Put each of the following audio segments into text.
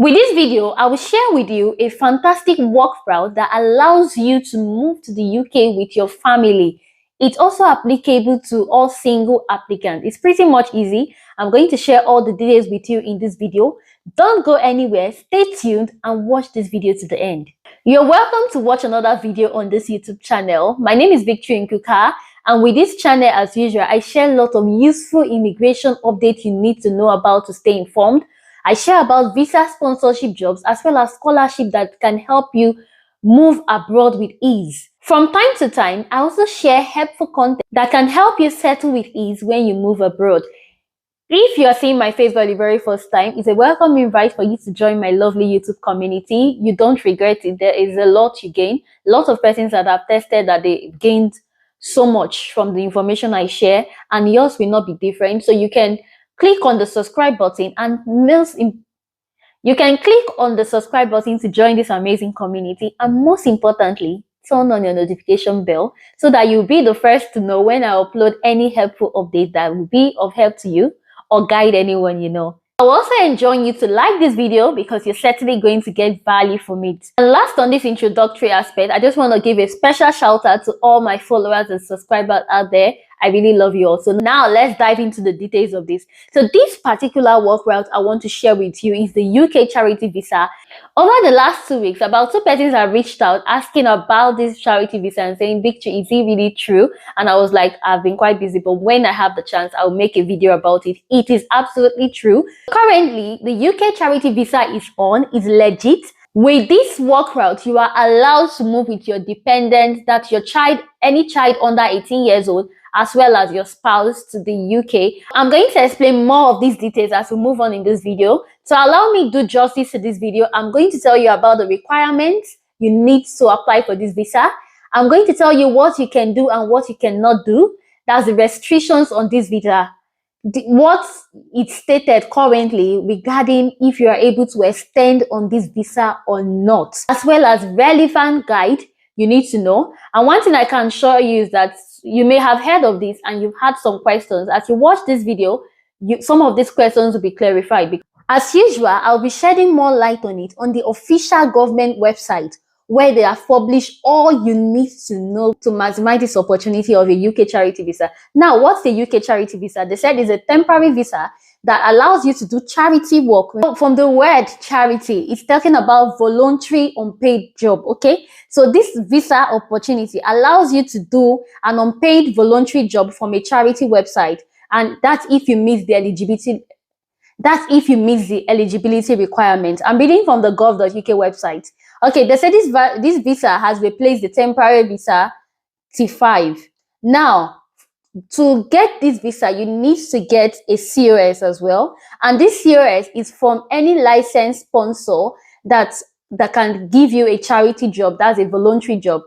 With this video, I will share with you a fantastic work route that allows you to move to the UK with your family. It's also applicable to all single applicants. It's pretty much easy. I'm going to share all the details with you in this video. Don't go anywhere. Stay tuned and watch this video to the end. You're welcome to watch another video on this YouTube channel. My name is Victory Nkuka, and with this channel, as usual, I share a lot of useful immigration updates you need to know about to stay informed. I share about visa sponsorship jobs as well as scholarship that can help you move abroad with ease. From time to time, I also share helpful content that can help you settle with ease when you move abroad. If you are seeing my face for the very first time, it's a welcome invite for you to join my lovely YouTube community. You don't regret it. There is a lot you gain. Lots of persons that have tested that they gained so much from the information I share, and yours will not be different. So you can click on the subscribe button and you can click on the subscribe button to join this amazing community, and most importantly, turn on your notification bell so that you'll be the first to know when I upload any helpful update that will be of help to you or guide anyone you know. I will also enjoy you to like this video because you're certainly going to get value from it. And last on this introductory aspect, I just want to give a special shout out to all my followers and subscribers out there. I really love you all. So now let's dive into the details of this. So this particular work route I want to share with you is the UK charity visa. Over the last 2 weeks, about 2 persons have reached out asking about this charity visa and saying, Victory, is it really true? And I was like, I've been quite busy, but when I have the chance, I'll make a video about it. It is absolutely true. Currently, the UK charity visa is legit. With this work route, you are allowed to move with your dependent, that's your child, any child under 18 years old, as well as your spouse, to the UK. I'm going to explain more of these details as we move on in this video. So allow me to do justice to this video. I'm going to tell you about the requirements you need to apply for this visa. I'm going to tell you what you can do and what you cannot do. That's the restrictions on this visa. What it's stated currently regarding if you are able to extend on this visa or not, as well as relevant guide you need to know. And one thing I can assure you is that you may have heard of this and you've had some questions. As you watch this video, some of these questions will be clarified. As usual, I'll be shedding more light on it on the official government website, where they have published all you need to know to maximize this opportunity of a UK charity visa. Now, what's the UK charity visa? They said it's a temporary visa that allows you to do charity work. From the word charity, it's talking about voluntary unpaid job, okay? So this visa opportunity allows you to do an unpaid voluntary job from a charity website, and that's if you meet the eligibility. That's if you meet the eligibility requirements. I'm reading from the gov.uk website. Okay, they said this visa has replaced the temporary visa T5. Now, to get this visa, you need to get a COS as well. And this COS is from any licensed sponsor that can give you a charity job. That's a voluntary job.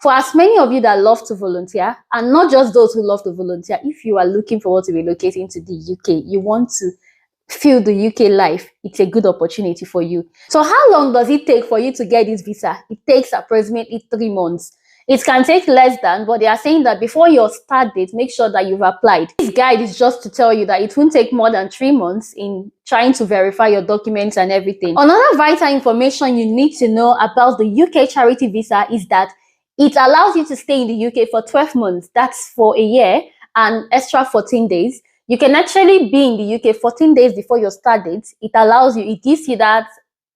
For as many of you that love to volunteer, and not just those who love to volunteer, if you are looking forward to relocating to the UK, you want to feel the UK life, it's a good opportunity for you. So how long does it take for you to get this visa? It takes approximately 3 months. It can take less than, but they are saying that before your start date, make sure that you've applied. This guide is just to tell you that it won't take more than 3 months in trying to verify your documents and everything. Another vital information you need to know about the UK charity visa is that it allows you to stay in the UK for 12 months. That's for a year and extra 14 days. You can actually be in the UK 14 days before your start date. It allows you, it gives you that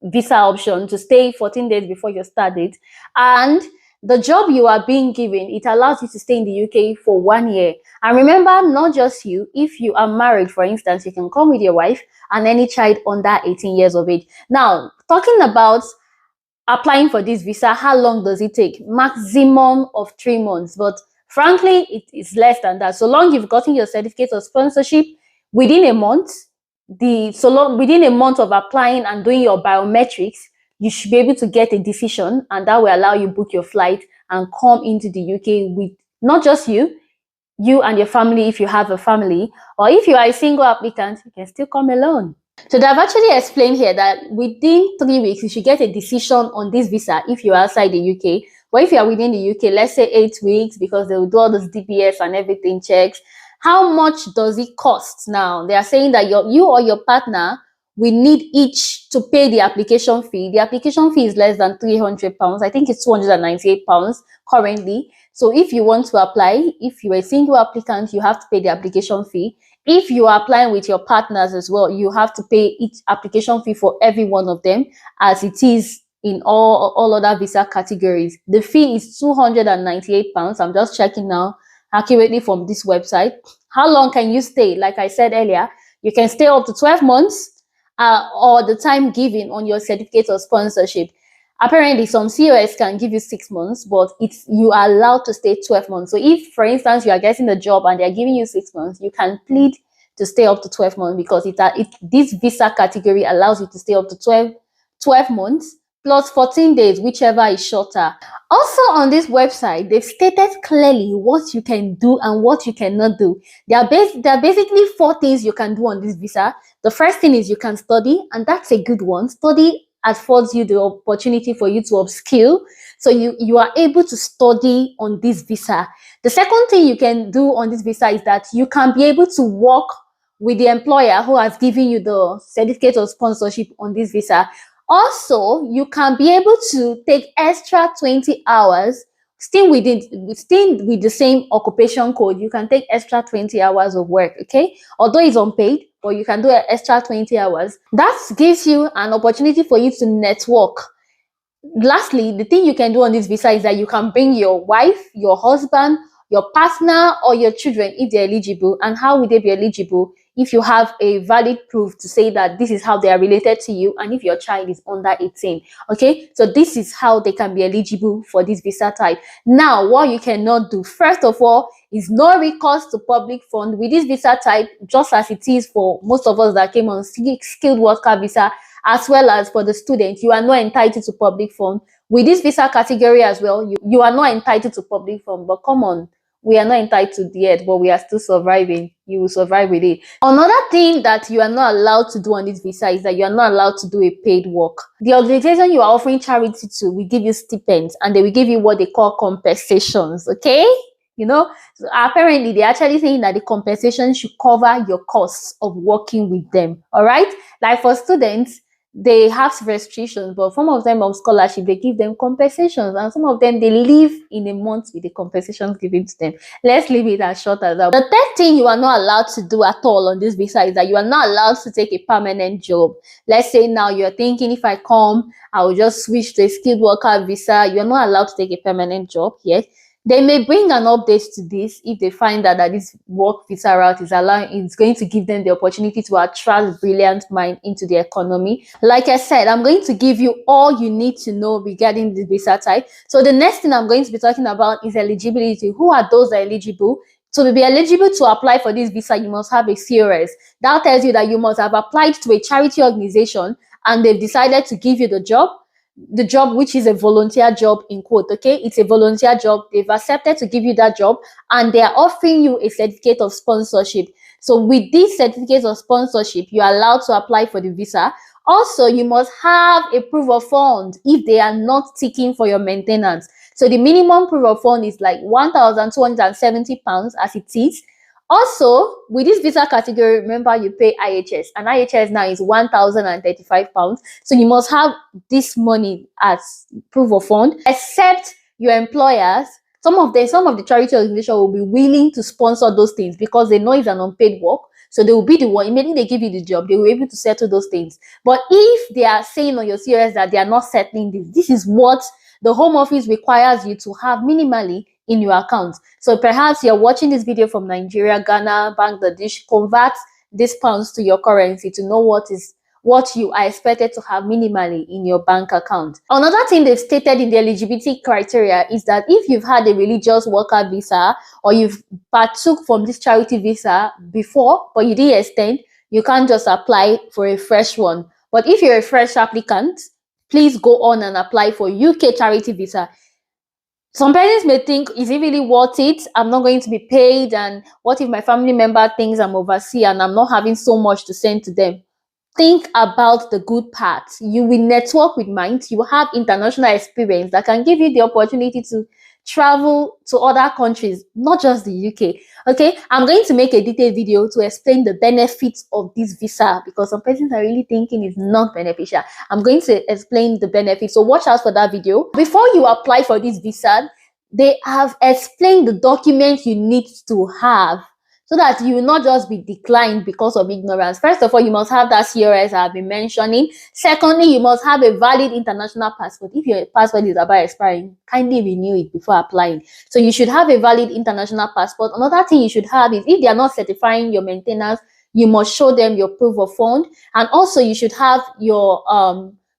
visa option to stay 14 days before your start date. And the job you are being given, it allows you to stay in the UK for 1 year. And remember, not just you, if you are married, for instance, you can come with your wife and any child under 18 years of age. Now, talking about applying for this visa, how long does it take? Maximum of 3 months. But frankly, it is less than that. So long you've gotten your certificate of sponsorship within a month, within a month of applying and doing your biometrics, you should be able to get a decision, and that will allow you book your flight and come into the UK with not just you and your family if you have a family, or if you are a single applicant, you can still come alone. So they've actually explained here that within 3 weeks, you should get a decision on this visa if you're outside the UK. But if you are within the UK, let's say 8 weeks, because they will do all those DBS and everything checks. How much does it cost now? They are saying that you or your partner we need each to pay the application fee. The application fee is less than £300. I think it's £298 currently. So if you want to apply, if you're a single applicant, you have to pay the application fee. If you are applying with your partners as well, you have to pay each application fee for every one of them, as it is in all other visa categories. The fee is £298. I'm just checking now accurately from this website. How long can you stay? Like I said earlier, you can stay up to 12 months or the time given on your certificate of sponsorship. Apparently, some COS can give you 6 months, but you are allowed to stay 12 months. So if, for instance, you are getting a job and they're giving you 6 months, you can plead to stay up to 12 months because this visa category allows you to stay up to 12 months plus 14 days, whichever is shorter. Also on this website, they've stated clearly what you can do and what you cannot do. There are basically 4 things you can do on this visa. The first thing is you can study, and that's a good one. Study affords you the opportunity for you to upskill. So you are able to study on this visa. The second thing you can do on this visa is that you can be able to work with the employer who has given you the certificate of sponsorship on this visa. Also, you can be able to take extra 20 hours, still with the same occupation code. You can take extra 20 hours of work, okay? Although it's unpaid, but you can do an extra 20 hours. That gives you an opportunity for you to network. Lastly, the thing you can do on this visa is that you can bring your wife, your husband, your partner, or your children if they're eligible. And how would they be eligible? If you have a valid proof to say that this is how they are related to you, and if your child is under 18. Okay, so this is how they can be eligible for this visa type. Now, what you cannot do, first of all, is no recourse to public fund with this visa type, just as it is for most of us that came on skilled worker visa, as well as for the student. You are not entitled to public fund. With this visa category as well, you are not entitled to public fund. But come on, we are not entitled yet, but we are still surviving. You will survive with it. Another thing that you are not allowed to do on this visa is that you are not allowed to do a paid work. The organization you are offering charity to will give you stipends, and they will give you what they call compensations, okay? So apparently they're actually saying that the compensation should cover your costs of working with them, all right? Like for students, they have restrictions, but some of them on scholarship, they give them compensations, and some of them, they live in a month with the compensations given to them. Let's leave it as short as that. The third thing you are not allowed to do at all on this visa is that you are not allowed to take a permanent job. Let's say now you're thinking, if I come, I will just switch to a skilled worker visa. You're not allowed to take a permanent job yet. They may bring an update to this if they find that this work visa route is going to give them the opportunity to attract brilliant minds into the economy. Like I said, I'm going to give you all you need to know regarding the visa type. So the next thing I'm going to be talking about is eligibility. Who are those that are eligible? So to be eligible to apply for this visa, you must have a COS. That tells you that you must have applied to a charity organization and they've decided to give you the job, which is a volunteer job in quote, okay? It's a volunteer job. They've accepted to give you that job and they are offering you a certificate of sponsorship. So with this certificate of sponsorship, you are allowed to apply for the visa. Also, you must have a proof of fund if they are not seeking for your maintenance. So the minimum proof of fund is like £1,270 as it is. Also, with this visa category, remember you pay IHS, and IHS now is £1,035. So you must have this money as proof of fund, except your employers. Some of the charity organizations will be willing to sponsor those things because they know it's an unpaid work. So they will be the one, immediately they give you the job, they will be able to settle those things. But if they are saying on your COS that they are not settling this is what the Home Office requires you to have minimally in your account. So perhaps you're watching this video from Nigeria, Ghana, Bangladesh. Convert these pounds to your currency to know what you are expected to have minimally in your bank account. Another thing they've stated in the eligibility criteria is that if you've had a religious worker visa or you've partook from this charity visa before, but you didn't extend, you can't just apply for a fresh one. But if you're a fresh applicant, please go on and apply for UK charity visa. Some parents may think, is it really worth it? I'm not going to be paid, and what if my family member thinks I'm overseas and I'm not having so much to send to them? Think about the good part. You will network with minds. You have international experience that can give you the opportunity to travel to other countries, not just the UK. Okay, I'm going to make a detailed video to explain the benefits of this visa, because some persons are really thinking it's not beneficial. I'm going to explain the benefits, so watch out for that video. Before you apply for this visa, they have explained the documents you need to have, so that you will not just be declined because of ignorance. First of all, you must have that CRS I've been mentioning. Secondly, you must have a valid international passport. If your passport is about expiring, kindly renew it before applying. So you should have a valid international passport. Another thing you should have is, if they are not certifying your maintenance, you must show them your proof of fund. And also you should have your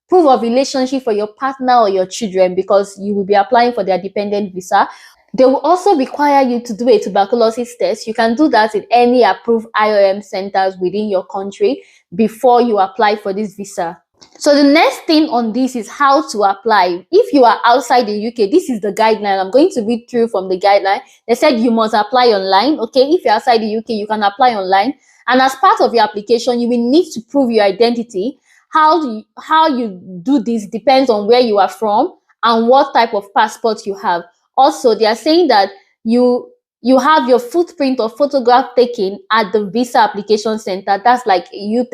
proof of relationship for your partner or your children, because you will be applying for their dependent visa. They will also require you to do a tuberculosis test. You can do that in any approved IOM centers within your country before you apply for this visa. So the next thing on this is how to apply. If you are outside the UK, this is the guideline. I'm going to read through from the guideline. They said you must apply online. Okay, if you're outside the UK, you can apply online. And as part of your application, you will need to prove your identity. How you do this depends on where you are from and what type of passport you have. Also, they are saying that you have your footprint or photograph taken at the visa application center. That's like you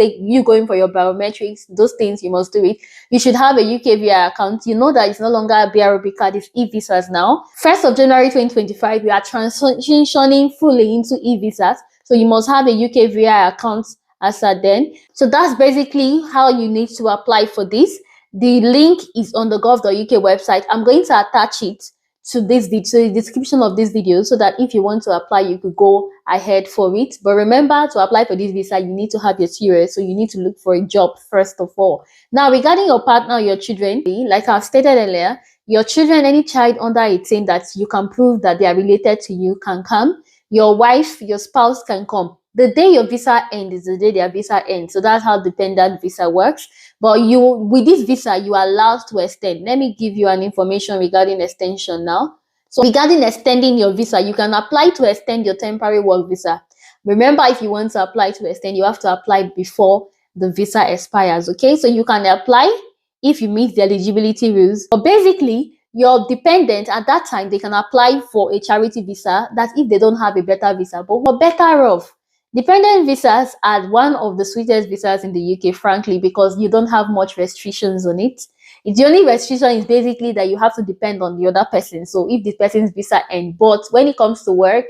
going for your biometrics, those things, you must do it. You should have a UK VI account. You know that it's no longer a BRB card, it's e-visas now. 1st of January 2025, we are transitioning fully into e-visas. So you must have a UK VI account as at then. So that's basically how you need to apply for this. The link is on the gov.uk website. I'm going to attach it to this video, to the description of this video, so that if you want to apply, you could go ahead for it. But remember, to apply for this visa, you need to have your CRS, so you need to look for a job first of all. Now, regarding your partner or your children, like I've stated earlier, your children, any child under 18 that you can prove that they are related to you, can come. Your wife, your spouse can come. The day your visa ends is the day their visa ends. So that's how dependent visa works. But with this visa, you are allowed to extend. Let me give you an information regarding extension now. So regarding extending your visa, you can apply to extend your temporary work visa. Remember, if you want to apply to extend, you have to apply before the visa expires. Okay, so you can apply if you meet the eligibility rules. But basically, your dependent at that time, they can apply for a charity visa. That's if they don't have a better visa. But we're better off. Dependent visas are one of the sweetest visas in the UK, frankly, because you don't have much restrictions on it. The only restriction is basically that you have to depend on the other person. So if the person's visa ends, but when it comes to work,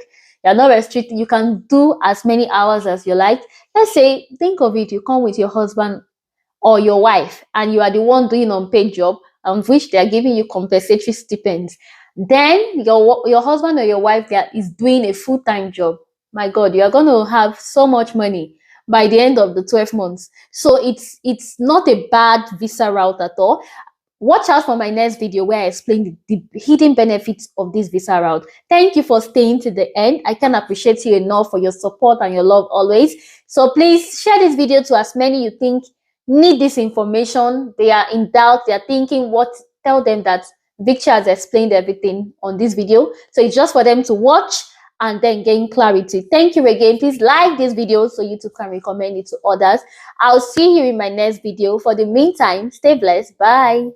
you're not restricted. You can do as many hours as you like. Let's say, think of it, you come with your husband or your wife, and you are the one doing unpaid job, on which they are giving you compensatory stipends. Then your husband or your wife that is doing a full-time job. My God, you are going to have so much money by the end of the 12 months. So it's not a bad visa route at all. Watch out for my next video where I explain the hidden benefits of this visa route. Thank you for staying to the end. I can appreciate you enough for your support and your love always. So please share this video to as many you think need this information. They are in doubt. They are thinking what. Tell them that Victor has explained everything on this video. So it's just for them to watch and then gain clarity. Thank you again. Please like this video so YouTube can recommend it to others. I'll see you in my next video. For the meantime, stay blessed. Bye.